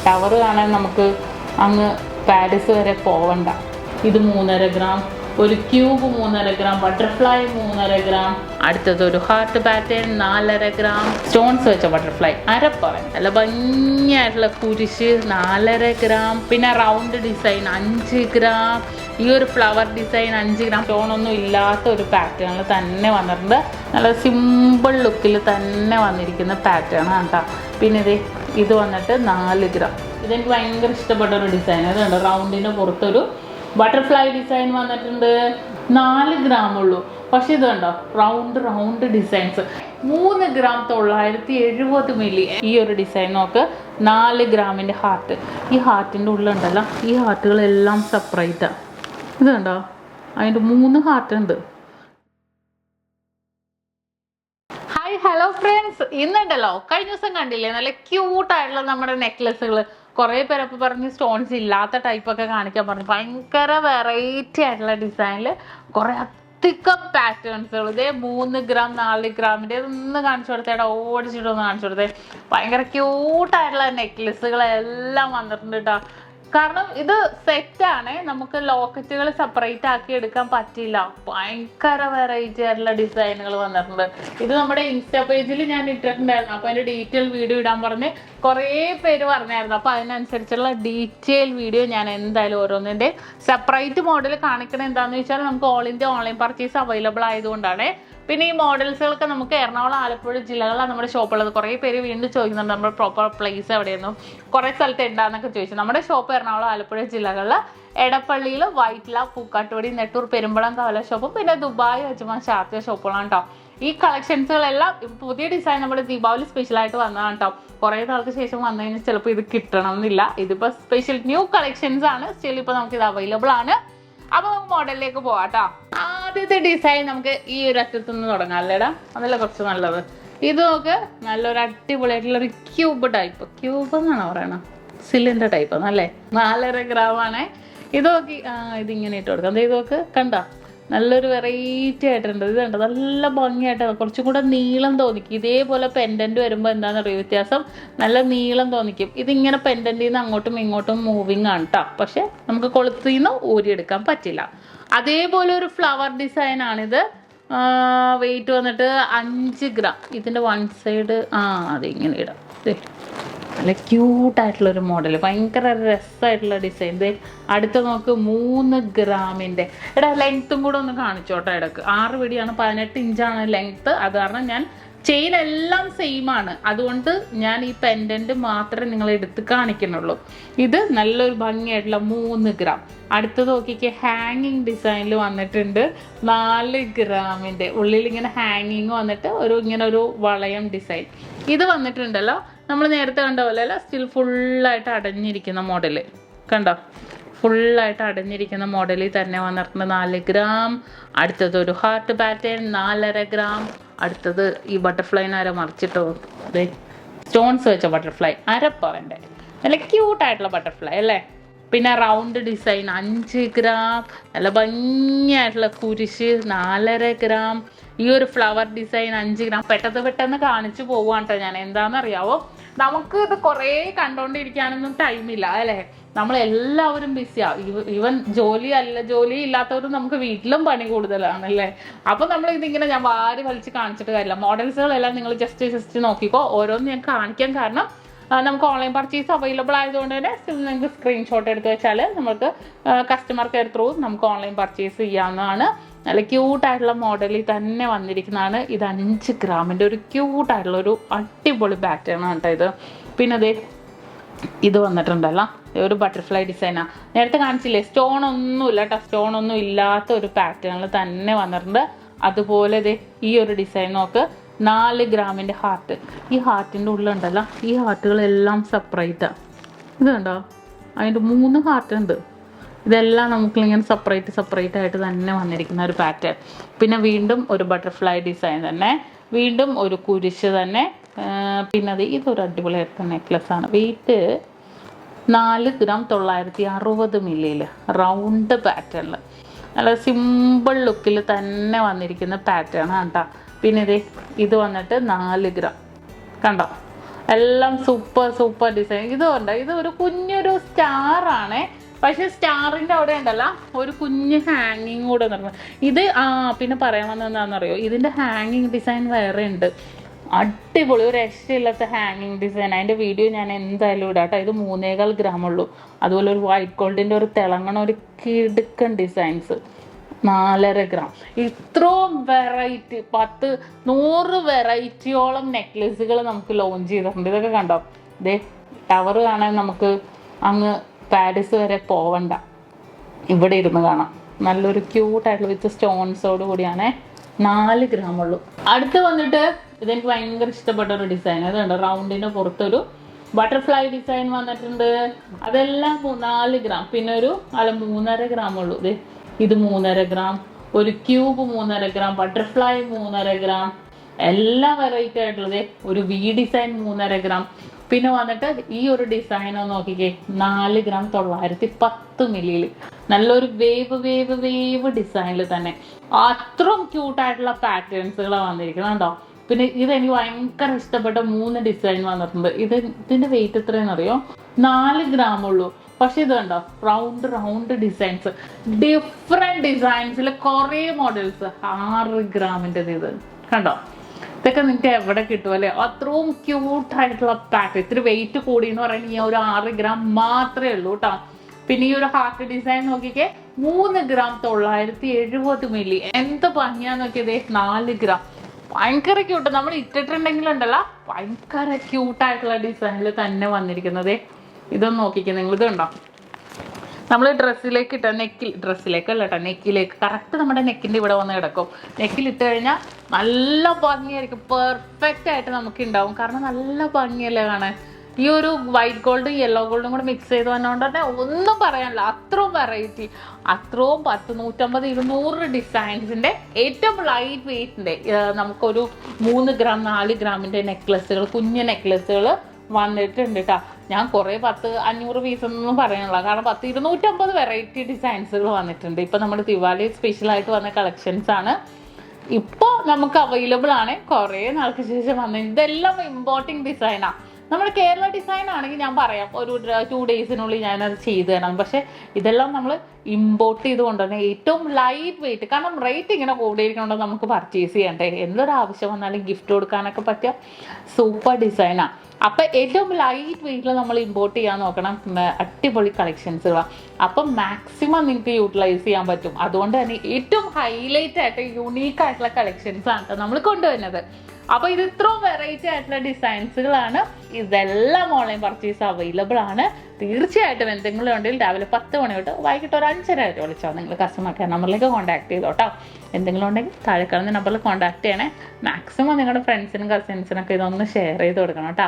Tower കാണാൻ നമുക്ക് അങ്ങ് പാരീസ് വരെ പോവണ്ട. ഇത് 3.5 ഗ്രാം, ഒരു ക്യൂബ് 3.5 ഗ്രാം, ബട്ടർഫ്ലൈ 3.5 ഗ്രാം, അടുത്തത് ഒരു ഹാർട്ട് പാറ്റേൺ 4.5 ഗ്രാം, സ്റ്റോൺസ് വെച്ച ബട്ടർഫ്ലൈ അരപ്പവൻ, നല്ല ഭംഗിയായിട്ടുള്ള കുരിശ് 4.5 ഗ്രാം, പിന്നെ റൗണ്ട് ഡിസൈൻ 5 ഗ്രാം, ഈ ഒരു ഫ്ലവർ ഡിസൈൻ 5 ഗ്രാം, സ്റ്റോണൊന്നും ഇല്ലാത്ത ഒരു പാറ്റേണിൽ തന്നെ വന്നിട്ടുണ്ട്. നല്ല സിമ്പിൾ ലുക്കിൽ തന്നെ വന്നിരിക്കുന്ന പാറ്റേൺ ആണ് കേട്ടോ. പിന്നെ ഇത് വന്നിട്ട് 4 ഗ്രാം. ഇതെനിക്ക് ഭയങ്കര ഇഷ്ടപ്പെട്ട ഒരു ഡിസൈൻ. അതുകൊണ്ട് റൗണ്ടിൻ്റെ പുറത്തൊരു ബട്ടർഫ്ലൈ ഡിസൈൻ വന്നിട്ടുണ്ട്. 4 ഗ്രാം ഉള്ളൂ, പക്ഷെ ഇത് കണ്ടോ റൗണ്ട് ഡിസൈൻസ്. 3 gram 970 milli. ഈ ഒരു ഡിസൈൻ നോക്ക്, 4 ഗ്രാമിൻ്റെ ഹാർട്ട്. ഈ ഹാർട്ടിൻ്റെ ഉള്ളുണ്ടല്ലോ, ഈ ഹാർട്ടുകളെല്ലാം സെപ്പറേറ്റാണ്. ഇത് കണ്ടോ, അതിൻ്റെ 3 ഹാർട്ട് ഉണ്ട്. ഹലോ ഫ്രണ്ട്സ്, ഇന്നുണ്ടല്ലോ കഴിഞ്ഞ ദിവസം കണ്ടില്ലേ നല്ല ക്യൂട്ടായിട്ടുള്ള നമ്മുടെ നെക്ലസുകൾ. കുറേ പേരപ്പോൾ പറഞ്ഞ് സ്റ്റോൺസ് ഇല്ലാത്ത ടൈപ്പൊക്കെ കാണിക്കാൻ പറഞ്ഞു. ഭയങ്കര വെറൈറ്റി ആയിട്ടുള്ള ഡിസൈനിൽ കുറേ അധികം പാറ്റേൺസുകൾ. ഇതേ 3 ഗ്രാം 4 ഗ്രാമിൻ്റെ ഇതൊന്ന് കാണിച്ചു കൊടുത്തേടാ, ഓടിച്ചിട്ടൊന്ന് കാണിച്ചു കൊടുത്തേ. ഭയങ്കര ക്യൂട്ടായിട്ടുള്ള നെക്ലസുകളെല്ലാം വന്നിട്ടുണ്ട് കേട്ടോ. കാരണം ഇത് സെറ്റാണ്, നമുക്ക് ലോക്കറ്റുകൾ സെപ്പറേറ്റ് ആക്കി എടുക്കാൻ പറ്റില്ല. ഭയങ്കര വെറൈറ്റി ആയിട്ടുള്ള ഡിസൈനുകൾ വന്നിട്ടുണ്ട്. ഇത് നമ്മുടെ ഇൻസ്റ്റാ പേജിൽ ഞാൻ ഇട്ടിട്ടുണ്ടായിരുന്നു. അപ്പോൾ അതിൻ്റെ ഡീറ്റെയിൽ വീഡിയോ ഇടാൻ പറഞ്ഞ് കുറേ പേര് പറഞ്ഞായിരുന്നു. അപ്പോൾ അതിനനുസരിച്ചുള്ള ഡീറ്റെയിൽ വീഡിയോ ഞാൻ എന്തായാലും ഓരോന്നിൻ്റെ സെപ്പറേറ്റ് മോഡൽ കാണിക്കണത് എന്താണെന്ന് വെച്ചാൽ നമുക്ക് all India online purchase available ആയതുകൊണ്ടാണ്. പിന്നെ ഈ മോഡൽസുകളൊക്കെ നമുക്ക് എറണാകുളം, ആലപ്പുഴ ജില്ലകളിലാണ് നമ്മുടെ ഷോപ്പുള്ളത്. കുറേ പേര് വീണ്ടും ചോദിക്കുന്നുണ്ട് നമ്മുടെ പ്രോപ്പർ പ്ലേസ് എവിടെയായിരുന്നു, കുറേ സ്ഥലത്ത് ഉണ്ടാകുന്നൊക്കെ ചോദിച്ചു. നമ്മുടെ ഷോപ്പ് എറണാകുളം, ആലപ്പുഴ ജില്ലകളിൽ എടപ്പള്ളിയിൽ, വൈറ്റില, പൂക്കാട്ടുപടി, നെട്ടൂർ, പെരുമ്പളം, കവല ഷോപ്പും പിന്നെ ദുബായ്, അജ്മാൻ, ഷാർജ ഷോപ്പുകളാണ് കേട്ടോ. ഈ കളക്ഷൻസുകളെല്ലാം പുതിയ ഡിസൈൻ നമ്മുടെ ദീപാവലി സ്പെഷ്യലായിട്ട് വന്നതാണ് കേട്ടോ. കുറേ നാൾക്ക് ശേഷം വന്നു കഴിഞ്ഞാൽ ചിലപ്പോൾ ഇത് കിട്ടണം എന്നില്ല. ഇതിപ്പോൾ സ്പെഷ്യൽ ന്യൂ കളക്ഷൻസ് ആണ്. സ്റ്റിൽ ഇപ്പോൾ നമുക്ക് ഇത് അവൈലബിൾ ആണ്. അപ്പോൾ നമുക്ക് മോഡലിലേക്ക് പോവാം കേട്ടോ. ആദ്യത്തെ ഡിസൈൻ നമുക്ക് ഈ ഒരു അറ്റത്തുനിന്ന് തുടങ്ങാം അല്ലേടാ, അതല്ല കുറച്ച് നല്ലത്. ഇത് നോക്ക്, നല്ലൊരു അടിപൊളിയായിട്ടുള്ളൊരു ക്യൂബ് ടൈപ്പ്. ക്യൂബ് എന്നാണോ പറയണത്, സിലിണ്ടർ ടൈപ്പ് എന്നല്ലേ. 4.5 ഗ്രാം ആണ് ഇത്. നോക്കി ഇതിങ്ങനെ ഇട്ട് കൊടുക്കാം. ഇത് നോക്ക്, കണ്ടോ നല്ലൊരു വെറൈറ്റി ആയിട്ടുണ്ട്. ഇത് കണ്ടോ നല്ല ഭംഗിയായിട്ടാണ്, കുറച്ചും കൂടെ നീളം തോന്നിക്കും. ഇതേപോലെ പെൻഡൻറ്റ് വരുമ്പോൾ എന്താണെന്ന് അറിയുക വ്യത്യാസം, നല്ല നീളം തോന്നിക്കും. ഇതിങ്ങനെ പെൻഡൻറ്റിൽ നിന്ന് അങ്ങോട്ടും ഇങ്ങോട്ടും മൂവിങ് ആണ് കേട്ടോ. പക്ഷെ നമുക്ക് കൊളുത്തിൽ നിന്ന് ഊരിയെടുക്കാൻ പറ്റില്ല. അതേപോലെ ഒരു ഫ്ലവർ ഡിസൈനാണിത്. വെയിറ്റ് വന്നിട്ട് 5 ഗ്രാം. ഇതിൻ്റെ വൺ സൈഡ് അതിങ്ങനെ ഇടാം. നല്ല ക്യൂട്ടായിട്ടുള്ളൊരു മോഡൽ, ഭയങ്കര രസമായിട്ടുള്ള ഡിസൈൻ. അടുത്ത നോക്ക് 3 ഗ്രാമിൻ്റെ. ലെങ്ത്തും കൂടെ ഒന്ന് കാണിച്ചോട്ടെ. ഇടക്ക് 6 പിടിയാണ്, 18 ഇഞ്ചാണ് ലെങ്ത്ത്. അത് കാരണം ഞാൻ ചെയിൻ എല്ലാം സെയിം ആണ്, അതുകൊണ്ട് ഞാൻ ഈ പെൻഡൻറ്റ് മാത്രമേ നിങ്ങൾ എടുത്ത് കാണിക്കുന്നുള്ളൂ. ഇത് നല്ലൊരു ഭംഗിയായിട്ടുള്ള 3 ഗ്രാം. അടുത്തത് നോക്കിക്ക്, ഹാങ്ങിങ് ഡിസൈനിൽ വന്നിട്ടുണ്ട്. 4 ഗ്രാമിൻ്റെ ഉള്ളിൽ ഇങ്ങനെ ഹാങ്ങിങ് വന്നിട്ട് ഇങ്ങനെ ഒരു വളയം ഡിസൈൻ. ഇത് വന്നിട്ടുണ്ടല്ലോ നമ്മൾ നേരത്തെ കണ്ട പോലെ അല്ല, സ്റ്റിൽ ഫുള്ളായിട്ട് അടഞ്ഞിരിക്കുന്ന മോഡൽ കണ്ടോ. ഫുള്ളായിട്ട് അടഞ്ഞിരിക്കുന്ന മോഡലിൽ തന്നെ വന്നിട്ടുണ്ട്. 4 ഗ്രാം. അടുത്തത് ഒരു ഹാർട്ട് പാറ്റേൺ 4.5 ഗ്രാം. അടുത്തത് ഈ ബട്ടർഫ്ലൈനെ മറിച്ചിട്ടോ, അതെ സ്റ്റോൺസ് വെച്ച ബട്ടർഫ്ലൈ അരപ്പവൻ്റെ, നല്ല ക്യൂട്ടായിട്ടുള്ള ബട്ടർഫ്ലൈ അല്ലേ. പിന്നെ റൗണ്ട് ഡിസൈൻ 5 ഗ്രാം, നല്ല ഭംഗിയായിട്ടുള്ള കുരിശ് 4.5 ഗ്രാം. ഈ ഒരു ഫ്ലവർ ഡിസൈൻ 5 ഗ്രാം. പെട്ടെന്ന് കാണിച്ചു പോവാണ് കേട്ടോ ഞാൻ. എന്താണെന്നറിയാവോ, നമുക്ക് ഇത് കുറേ കണ്ടുകൊണ്ടിരിക്കാനൊന്നും ടൈമില്ല അല്ലേ. നമ്മളെല്ലാവരും ബിസിയാണ്. ഈവൻ ജോലി ഇല്ലാത്തവരും നമുക്ക് വീട്ടിലും പണി കൂടുതലാണല്ലേ. അപ്പോൾ നമ്മൾ ഇതിങ്ങനെ ഞാൻ വാരി വലിച്ച് കാണിച്ചിട്ട് കാര്യമില്ല. മോഡൽസുകളെല്ലാം നിങ്ങൾ ജസ്റ്റ് നോക്കിക്കോ. ഓരോന്ന് ഞാൻ കാണിക്കാൻ കാരണം നമുക്ക് ഓൺലൈൻ പർച്ചേസ് അവൈലബിൾ ആയതുകൊണ്ട് തന്നെ നിങ്ങൾക്ക് സ്ക്രീൻഷോട്ട് എടുത്ത് വെച്ചാൽ നമുക്ക് കസ്റ്റമർ കെയർ ത്രൂ നമുക്ക് ഓൺലൈൻ പർച്ചേസ് ചെയ്യാവുന്നതാണ്. നല്ല ക്യൂട്ടായിട്ടുള്ള മോഡലിൽ തന്നെ വന്നിരിക്കുന്നതാണ്. ഇത് 5 ഗ്രാമിൻ്റെ ഒരു ക്യൂട്ടായിട്ടുള്ള ഒരു അടിപൊളി പാറ്റേൺ ആണ് കേട്ടോ ഇത്. പിന്നെ ഇത് വന്നിട്ടുണ്ടല്ലോ ഒരു ബട്ടർഫ്ലൈ ഡിസൈനാണ്. നേരത്തെ കാണിച്ചില്ലേ, സ്റ്റോണൊന്നുമില്ല കേട്ടോ. സ്റ്റോണൊന്നും ഇല്ലാത്ത ഒരു പാറ്റേണിൽ തന്നെ വന്നിട്ടുണ്ട്. അതുപോലെ ഈ ഒരു ഡിസൈൻ നോക്ക്, 4 ഗ്രാമിൻ്റെ ഹാർട്ട്. ഈ ഹാർട്ടിൻ്റെ ഉള്ളുണ്ടല്ലോ, ഈ ഹാർട്ടുകളെല്ലാം സെപ്പറേറ്റാണ്. ഇത് കണ്ടോ, അതിൻ്റെ 3 ഹാർട്ട് ഉണ്ട്. ഇതെല്ലാം നമുക്കിങ്ങനെ സെപ്പറേറ്റ് ആയിട്ട് തന്നെ വന്നിരിക്കുന്ന ഒരു പാറ്റേൺ. പിന്നെ വീണ്ടും ഒരു ബട്ടർഫ്ലൈ ഡിസൈൻ തന്നെ, വീണ്ടും ഒരു കുരിശ് തന്നെ. പിന്നെ ഇതൊരു അടിപൊളിയായിട്ടുള്ള നെക്ലസ്സാണ്. വെയിറ്റ് 4 ഗ്രാം 960 മില്ലിയിൽ റൗണ്ട് പാറ്റേണിൽ നല്ല സിമ്പിൾ ലുക്കിൽ തന്നെ വന്നിരിക്കുന്ന പാറ്റേൺ ആണ് കേട്ടോ. പിന്നെ ഇത് വന്നിട്ട് 4 ഗ്രാം കണ്ടോ. എല്ലാം സൂപ്പർ സൂപ്പർ ഡിസൈൻ. ഇതുണ്ട്, ഇത് ഒരു കുഞ്ഞൊരു സ്റ്റാർ ആണ്. പക്ഷെ സ്റ്റാറിന്റെ അവിടെ ഉണ്ടല്ല ഒരു കുഞ്ഞ് ഹാങ്ങിങ് കൂടെ നിർമ്മിക്കും. ഇത് പിന്നെ പറയാൻ വന്നതെന്താണെന്നറിയോ, ഇതിന്റെ ഹാങ്ങിങ് ഡിസൈൻ വേറെ ഉണ്ട്. അടിപൊളി, ഒരു രക്ഷയില്ലാത്ത ഹാങ്ങിങ് ഡിസൈൻ. അതിന്റെ വീഡിയോ ഞാൻ എന്തായാലും ഇടാം കേട്ടോ. ഇത് 3.25 gram ഉള്ളൂ. അതുപോലെ ഒരു വൈറ്റ് ഗോൾഡിന്റെ ഒരു തിളങ്ങണ ഒരു കിടുക്കൻ ഡിസൈൻസ് 4.5 gram. ഇത്രയും വെറൈറ്റി 100 വെറൈറ്റിയോളം നെക്ലേസുകൾ നമുക്ക് ലോഞ്ച് ചെയ്തിട്ടുണ്ട്. ഇതൊക്കെ കണ്ടോ, ഇതേ ടവർ കാണാൻ നമുക്ക് അങ്ങ് പാരീസ് വരെ പോവണ്ട, ഇവിടെ ഇരുന്ന് കാണാം. നല്ലൊരു ക്യൂട്ടായിട്ടുള്ള വിത്ത് സ്റ്റോൺസോട് കൂടിയാണ്. 4 gram ഉള്ളൂ. അടുത്ത് വന്നിട്ട് ഇതെനിക്ക് ഭയങ്കര ഇഷ്ടപ്പെട്ട ഒരു ഡിസൈൻ. അതുണ്ട്, റൗണ്ടിന് പുറത്തൊരു ബട്ടർഫ്ലൈ ഡിസൈൻ വന്നിട്ടുണ്ട്. അതെല്ലാം 4 gram. പിന്നെ ഒരു 3.5 gram ഉള്ളൂ. ഇത് 3.5 gram, ഒരു ക്യൂബ് 3.5 gram, ബട്ടർഫ്ലൈ 3.5 gram, എല്ലാം വെറൈറ്റി ആയിട്ടുള്ളത്. ഒരു വി ഡിസൈൻ 3.5 gram. പിന്നെ വന്നിട്ട് ഈ ഒരു ഡിസൈൻ ഒന്ന് നോക്കിക്കേ, 4 gram 910 മില്ലിയിൽ നല്ലൊരു വേവ് വേവ് വേവ് ഡിസൈനിൽ തന്നെ അത്രയും ക്യൂട്ടായിട്ടുള്ള പാറ്റേൺസുകളാണ് വന്നിരിക്കുന്നത് കേട്ടോ. പിന്നെ ഇതെനിക്ക് ഭയങ്കര ഇഷ്ടപ്പെട്ട 3 ഡിസൈൻ വന്നിട്ടുണ്ട്. ഇതിന്റെ വെയിറ്റ് എത്രയെന്ന് അറിയോ, 4 gram ഉള്ളൂ. പക്ഷെ ഇത് കണ്ടോ, റൗണ്ട് ഡിസൈൻസ്, ഡിഫറെന്റ് ഡിസൈൻസിൽ കുറേ മോഡൽസ്. 6 ഗ്രാമിൻ്റെ ഇത് കണ്ടോ, ഇതൊക്കെ നിങ്ങൾക്ക് എവിടെ കിട്ടുമല്ലേ? അത്രയും ക്യൂട്ടായിട്ടുള്ള പാറ്റേൺ. ഇത്തിരി വെയിറ്റ് കൂടി എന്ന് പറയുന്നത് ഈ ഒരു 6 gram മാത്രമേ ഉള്ളൂ കേട്ടോ. പിന്നെ ഈ ഒരു ഹാർട്ട് ഡിസൈൻ നോക്കിക്കേ, 3 gram 970 മില്ലി. എന്ത് ഭംഗിയാന്ന് നോക്കിയതേ, 4 gram. ഭയങ്കര ക്യൂട്ട്. നമ്മൾ ഇട്ടിട്ടുണ്ടെങ്കിലുണ്ടല്ലോ ഭയങ്കര ക്യൂട്ടായിട്ടുള്ള ഡിസൈനിൽ തന്നെ വന്നിരിക്കുന്നത്. ഇതൊന്ന് നോക്കിക്കേ നിങ്ങൾ, ഇത് കണ്ടോ, നമ്മൾ ഡ്രസ്സിലേക്ക് ഇട്ട ഡ്രസ്സിലേക്കല്ല കേട്ടോ, നെക്കിലേക്ക് കറക്റ്റ് നമ്മുടെ നെക്കിൻ്റെ ഇവിടെ വന്ന് കിടക്കും. നെക്കിലിട്ട് കഴിഞ്ഞാൽ നല്ല ഭംഗിയായിരിക്കും, പെർഫെക്റ്റ് ആയിട്ട് നമുക്ക് ഉണ്ടാവും. കാരണം നല്ല ഭംഗിയല്ലേ കാണാൻ. ഈ ഒരു വൈറ്റ് ഗോൾഡും യെല്ലോ ഗോൾഡും കൂടെ മിക്സ് ചെയ്ത് വന്നതുകൊണ്ട് തന്നെ ഒന്നും പറയാനില്ല. അത്രയും വെറൈറ്റി, അത്രയും 10, 150, 200 ഡിസൈൻസിൻ്റെ ഏറ്റവും ലൈറ്റ് വെയ്റ്റിൻ്റെ നമുക്കൊരു 3 gram 4 gram നെക്ലസുകൾ, കുഞ്ഞ് നെക്ലസുകൾ വന്നിട്ടുണ്ട് കേട്ടോ. ഞാൻ കുറേ 500 പീസൊന്നും പറയാനുള്ള, കാരണം 250 വെറൈറ്റി ഡിസൈൻസുകൾ വന്നിട്ടുണ്ട്. ഇപ്പം നമ്മുടെ ദിവാലി സ്പെഷ്യലായിട്ട് വന്ന കളക്ഷൻസ് ആണ് ഇപ്പോൾ നമുക്ക് അവൈലബിൾ ആണ്. കുറേ നാൾക്ക് ശേഷം വന്നത്. ഇതെല്ലാം ഇമ്പോർട്ടിങ് ഡിസൈനാണ്. നമ്മുടെ കേരള ഡിസൈൻ ആണെങ്കിൽ ഞാൻ പറയാം, ഒരു 2 ഡേയ്സിനുള്ളിൽ ഞാനത് ചെയ്തു തരണം. പക്ഷെ ഇതെല്ലാം നമ്മൾ ഇമ്പോർട്ട് ചെയ്തുകൊണ്ട് തന്നെ ഏറ്റവും ലൈറ്റ് വെയിറ്റ്, കാരണം റേറ്റ് ഇങ്ങനെ കൂടിയിരിക്കണോണ്ട് നമുക്ക് പർച്ചേസ് ചെയ്യണ്ടേ. എന്തൊരു ആവശ്യം വന്നാലും ഗിഫ്റ്റ് കൊടുക്കാനൊക്കെ പറ്റിയ സൂപ്പർ ഡിസൈനാണ്. അപ്പം ഏറ്റവും ലൈറ്റ് വെയിറ്റിൽ നമ്മൾ ഇമ്പോർട്ട് ചെയ്യാൻ നോക്കണം. അടിപൊളി കളക്ഷൻസുകളാണ്. അപ്പം മാക്സിമം നിങ്ങൾക്ക് യൂട്ടിലൈസ് ചെയ്യാൻ പറ്റും. അതുകൊണ്ട് തന്നെ ഏറ്റവും ഹൈലൈറ്റ് ആയിട്ട് യുണീക്ക് ആയിട്ടുള്ള കളക്ഷൻസാണ് നമ്മൾ കൊണ്ടുവരുന്നത്. അപ്പോൾ ഇത് ഇത്രയും വെറൈറ്റി ആയിട്ടുള്ള ഡിസൈൻസുകളാണ്. ഇതെല്ലാം ഓൺലൈൻ പർച്ചേസ് അവൈലബിൾ ആണ്. തീർച്ചയായിട്ടും എന്തെങ്കിലും ഉണ്ടെങ്കിൽ രാവിലെ 10 മണി തൊട്ട് വൈകിട്ട് ഒരു 5:30 വരെ വിളിച്ചാൽ നിങ്ങൾ കസ്റ്റമർ കെയർ നമ്പറിലേക്ക് കോൺടാക്ട് ചെയ്തോട്ടോ. എന്തെങ്കിലും ഉണ്ടെങ്കിൽ താഴെ കാണുന്ന നമ്പറിൽ കോൺടാക്ട് ചെയ്യണേ. മാക്സിമം നിങ്ങളുടെ ഫ്രണ്ട്സിനും കസിൻസിനൊക്കെ ഇതൊന്ന് ഷെയർ ചെയ്ത് കൊടുക്കണം കേട്ടോ.